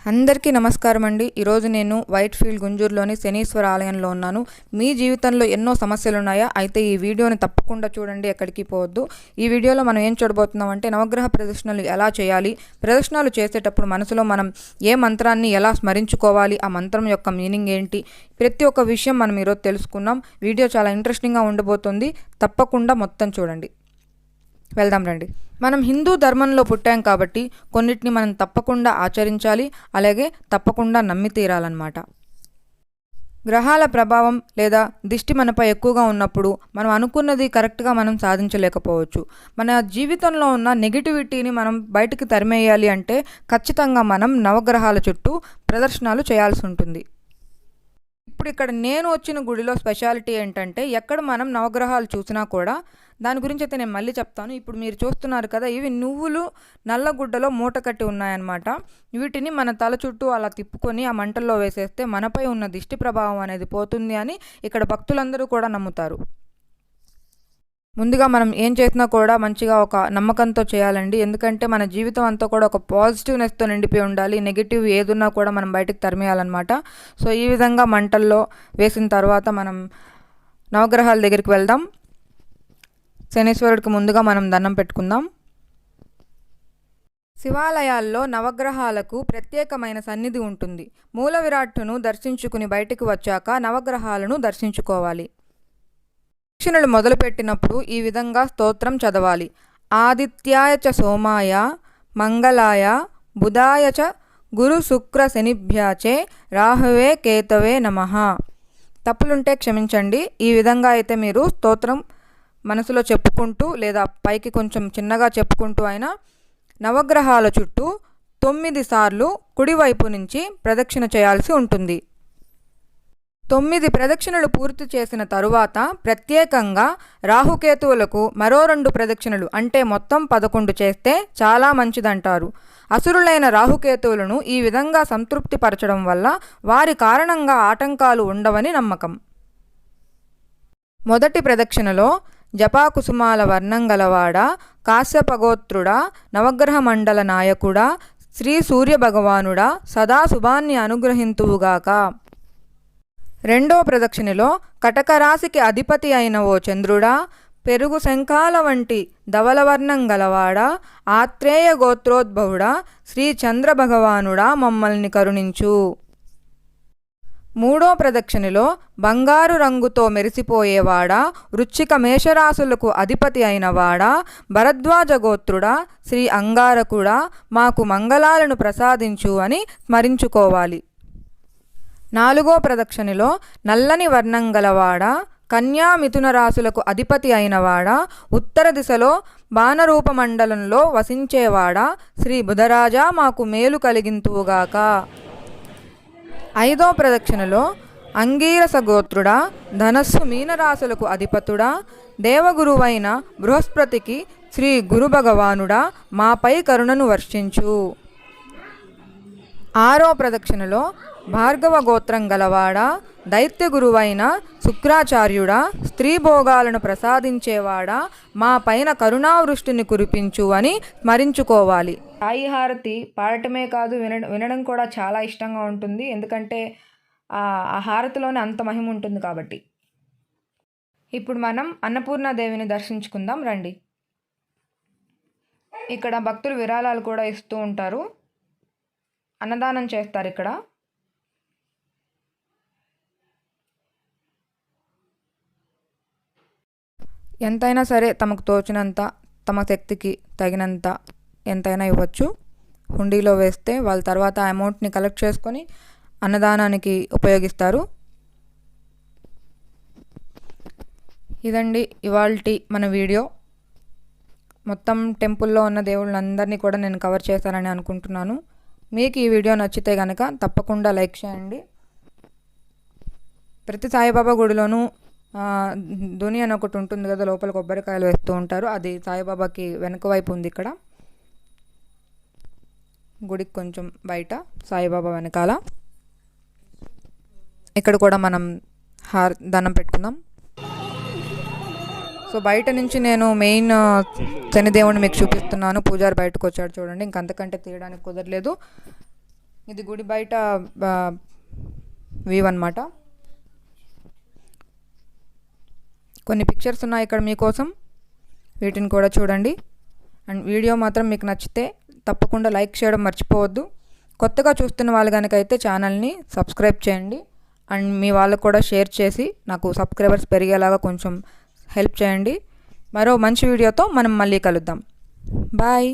అందరికీ నమస్కారం అండి. ఈరోజు నేను వైట్ఫీల్డ్ గుంజూరులోని శనీశ్వర ఆలయంలో ఉన్నాను. మీ జీవితంలో ఎన్నో సమస్యలు ఉన్నాయా? అయితే ఈ వీడియోని తప్పకుండా చూడండి, ఎక్కడికి పోవద్దు. ఈ వీడియోలో మనం ఏం చూడబోతున్నాం అంటే నవగ్రహ ప్రదక్షిణలు ఎలా చేయాలి, ప్రదక్షిణాలు చేసేటప్పుడు మనసులో మనం ఏ మంత్రాన్ని ఎలా స్మరించుకోవాలి, ఆ మంత్రం యొక్క మీనింగ్ ఏంటి, ప్రతి ఒక్క విషయం మనం ఈరోజు తెలుసుకున్నాం. వీడియో చాలా ఇంట్రెస్టింగ్గా ఉండబోతుంది, తప్పకుండా మొత్తం చూడండి. వెళ్దాం రండి. మనం హిందూ ధర్మంలో పుట్టాం కాబట్టి కొన్నిటిని మనం తప్పకుండా ఆచరించాలి, అలాగే తప్పకుండా నమ్మి తీరాలన్నమాట. గ్రహాల ప్రభావం లేదా దిష్టి మనపై ఎక్కువగా ఉన్నప్పుడు మనం అనుకున్నది కరెక్ట్గా మనం సాధించలేకపోవచ్చు. మన జీవితంలో ఉన్న నెగిటివిటీని మనం బయటికి తరిమేయాలి అంటే ఖచ్చితంగా మనం నవగ్రహాల చుట్టూ ప్రదర్శనలు చేయాల్సి ఉంటుంది. ఇప్పుడు ఇక్కడ నేను వచ్చిన గుడిలో స్పెషాలిటీ ఏంటంటే ఎక్కడ మనం నవగ్రహాలు చూసినా కూడా దాని గురించి అయితే నేను మళ్ళీ చెప్తాను. ఇప్పుడు మీరు చూస్తున్నారు కదా, ఇవి నువ్వులు నల్లగుడ్డలో మూట కట్టి ఉన్నాయన్నమాట. వీటిని మన తల చుట్టూ అలా తిప్పుకొని ఆ మంటల్లో వేసేస్తే మనపై ఉన్న దిష్టి ప్రభావం అనేది పోతుంది అని ఇక్కడ భక్తులందరూ కూడా నమ్ముతారు. ముందుగా మనం ఏం చేసినా కూడా మంచిగా ఒక నమ్మకంతో చేయాలండి. ఎందుకంటే మన జీవితం అంతా కూడా ఒక పాజిటివ్నెస్తో నిండిపోయి ఉండాలి. నెగిటివ్ ఏదున్నా కూడా మనం బయటకు తరిమేయాలన్నమాట. సో ఈ విధంగా మంటల్లో వేసిన తర్వాత మనం నవగ్రహాల దగ్గరికి వెళ్దాం. శనీశ్వరుడికి ముందుగా మనం దండం పెట్టుకుందాం. శివాలయాల్లో నవగ్రహాలకు ప్రత్యేకమైన సన్నిధి ఉంటుంది. మూల విరాట్టును దర్శించుకుని బయటకు వచ్చాక నవగ్రహాలను దర్శించుకోవాలి. దక్షిణలు మొదలుపెట్టినప్పుడు ఈ విధంగా స్తోత్రం చదవాలి. ఆదిత్యాయ చ సోమాయ మంగళాయ బుధాయ చ గురు శుక్ర శనిభ్యాచే రాహవే కేతవే నమః. తప్పులుంటే క్షమించండి. ఈ విధంగా అయితే మీరు స్తోత్రం మనసులో చెప్పుకుంటూ లేదా పైకి కొంచెం చిన్నగా చెప్పుకుంటూ అయినా నవగ్రహాల చుట్టూ 9 సార్లు కుడివైపు నుంచి ప్రదక్షిణ చేయాల్సి ఉంటుంది. 9 ప్రదక్షిణలు పూర్తి చేసిన తరువాత ప్రత్యేకంగా రాహుకేతువులకు మరో 2 ప్రదక్షిణలు అంటే మొత్తం 11 చేస్తే చాలా మంచిదంటారు. అసురులైన రాహుకేతువులను ఈ విధంగా సంతృప్తిపరచడం వల్ల వారి కారణంగా ఆటంకాలు ఉండవని నమ్మకం. మొదటి ప్రదక్షిణలో జపాకుసుమాల వర్ణం గలవాడా, కాశ్యపగోత్రుడా, నవగ్రహ మండల నాయకుడా, శ్రీ సూర్య భగవానుడా సదా శుభాన్ని అనుగ్రహింతువుగాక. రెండో ప్రదక్షిణలో కటకరాశికి అధిపతి అయిన ఓ చంద్రుడా, పెరుగు శంఖాల వంటి ధవలవర్ణం గలవాడా, ఆత్రేయ గోత్రోద్భవుడా, శ్రీ చంద్ర భగవానుడా మమ్మల్ని కరుణించు. మూడో ప్రదక్షిణలో బంగారు రంగుతో మెరిసిపోయేవాడా, వృశ్చిక మేషరాశులకు అధిపతి అయినవాడా, భరద్వాజ గోత్రుడా, శ్రీ అంగారకుడా మాకు మంగళాలను ప్రసాదించు అని స్మరించుకోవాలి. నాలుగో ప్రదక్షిణలో నల్లని వర్ణం గలవాడా, కన్యా మిథున రాశులకు అధిపతి అయినవాడా, ఉత్తర దిశలో బాణరూప మండలంలో వసించేవాడా, శ్రీ బుధరాజా మాకు మేలు కలిగింతువుగాక. ఐదో ప్రదక్షిణలో అంగీరస గోత్రుడా, ధనస్సు మీనరాశులకు అధిపతుడా, దేవగురువైన బృహస్పతికి శ్రీ గురు భగవానుడా మాపై కరుణను వర్షించు. ఆరో ప్రదక్షిణలో భార్గవ గోత్రం గలవాడా, దైత్య గురువైన శుక్రాచార్యుడా, స్త్రీ భోగాలను ప్రసాదించేవాడా మా పైన కరుణావృష్టిని కురిపించు అని స్మరించుకోవాలి. సాయి హారతి పాడటమే కాదు, వినడం కూడా చాలా ఇష్టంగా ఉంటుంది. ఎందుకంటే ఆ హారతిలోనే అంత మహిమ ఉంటుంది కాబట్టి. ఇప్పుడు మనం అన్నపూర్ణాదేవిని దర్శించుకుందాం రండి. ఇక్కడ భక్తులు విరాళాలు కూడా ఇస్తూ ఉంటారు, అన్నదానం చేస్తారు ఇక్కడ. ఎంతైనా సరే తమకు తోచినంత, తమ శక్తికి తగినంత ఎంతైనా ఇవ్వచ్చు. హుండీలో వేస్తే వాళ్ళ తర్వాత ఆ అమౌంట్ని కలెక్ట్ చేసుకొని అన్నదానానికి ఉపయోగిస్తారు. ఇదండి ఇవాల్టి మన వీడియో. మొత్తం టెంపుల్లో ఉన్న దేవుళ్ళందరినీ కూడా నేను కవర్ చేశానని అనుకుంటున్నాను. మీకు ఈ వీడియో నచ్చితే కనుక తప్పకుండా లైక్ చేయండి. ప్రతి సాయిబాబా గుడిలోనూ ధుని అని ఒకటి ఉంటుంది కదా, లోపల కొబ్బరికాయలు వేస్తూ ఉంటారు. అది సాయిబాబాకి వెనక వైపు ఉంది. ఇక్కడ గుడికి కొంచెం బయట సాయిబాబా వెనకాల. ఇక్కడ కూడా మనం దండం పెట్టుకుందాం. సో బయట నుంచి నేను మెయిన్ శనిదేవుని మీకు చూపిస్తున్నాను. పూజారి బయటకు వచ్చాడు చూడండి. ఇంకంతకంటే తీయడానికి కుదరలేదు. ఇది గుడి బయట వ్యూ అన్నమాట. కొన్ని పిక్చర్స్ ఉన్నాయి ఇక్కడ మీకోసం, వీటిని కూడా చూడండి. అండ్ వీడియో మాత్రం మీకు నచ్చితే తప్పకుండా లైక్ చేయడం మర్చిపోవద్దు. కొత్తగా చూస్తున్న వాళ్ళు కనుక అయితే ఛానల్ని సబ్స్క్రైబ్ చేయండి. అండ్ మీ వాళ్ళకు కూడా షేర్ చేసి నాకు సబ్స్క్రైబర్స్ పెరిగేలాగా కొంచెం హెల్ప్ చేయండి. మరో మంచి వీడియోతో మనం మళ్ళీ కలుద్దాం. బాయ్.